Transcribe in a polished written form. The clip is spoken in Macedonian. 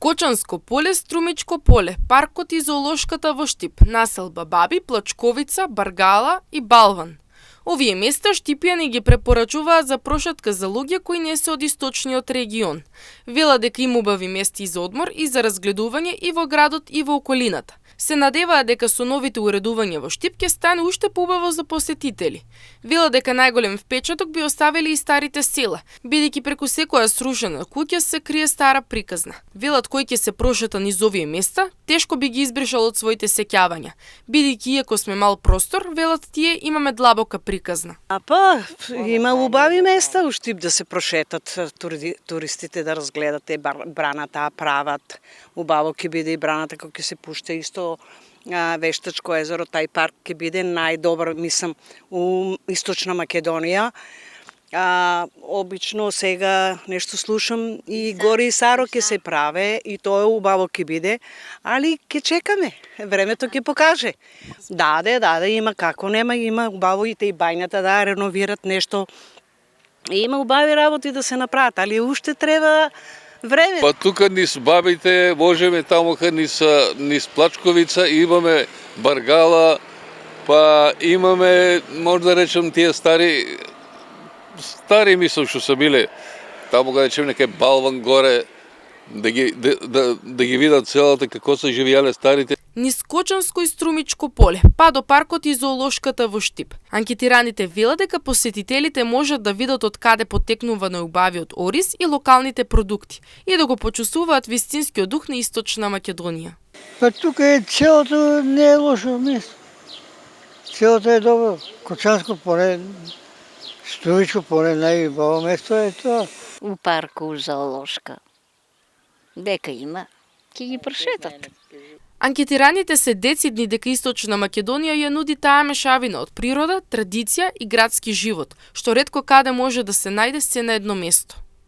Кочанско поле, Струмичко поле, паркот и зоолошката во Штип, населба Баби, Плачковица, Баргала и Балван. Овие места Штипјани ни ги препорачуваат за прошетка за луѓе кои не се од источниот регион. Велат дека има убави места за одмор и за разгледување и во градот и во околината. Се надеваат дека со новите уредувања во Штип ќе стане уште поубаво за посетители. Велат дека најголем впечаток би оставили и старите села, бидејќи преку секоја срушена куќа се крие стара приказна. Велат кој ќе се прошета низ овие места, тешко би ги избришал од своите сеќавања, бидејќи иако сме мал простор, велат тие имаме длабока приказна. Има убави места у Штип да се прошетат туристите, да разгледат браната, прават. Убаво ќе биде и браната кога ќе се пушта исто Вештачко езеро, тај парк ќе биде најдобар, мислам, у Источна Македонија. Обично сега нешто слушам и гори и Саро ќе се праве и тоа убаво ќе биде, али ќе чекаме, времето ќе покаже. Да, има како нема, има убаво и бајната да реновират нешто. Има убави работи да се направат, али уште треба време. Па тука низ Бабите, можеме тамука низ Плачковица, имаме Баргала, па имаме, може да речем, тие стари мислам што се биле, таму да речем нека Балван горе, да ги видат целата како се живеале старите. Низ Кочанско и Струмичко поле, па до паркот и зоолошката во Штип. Анкетираните велат дека посетителите можат да видат од каде потекнува најубавиот ориз и локалните продукти и да го почувствуваат вистинскиот дух на Источна Македонија. Па тука целото не е лошо место. Целото е добро. Кочанско поле, Струмичко поле, најубаво место е тоа. У парку, у зоолошка. Дека има, ќе ги прошетат. Анкетираните се децидни дека Источна Македонија ја нуди таа мешавина од природа, традиција и градски живот, што ретко каде може да се најде се на едно место.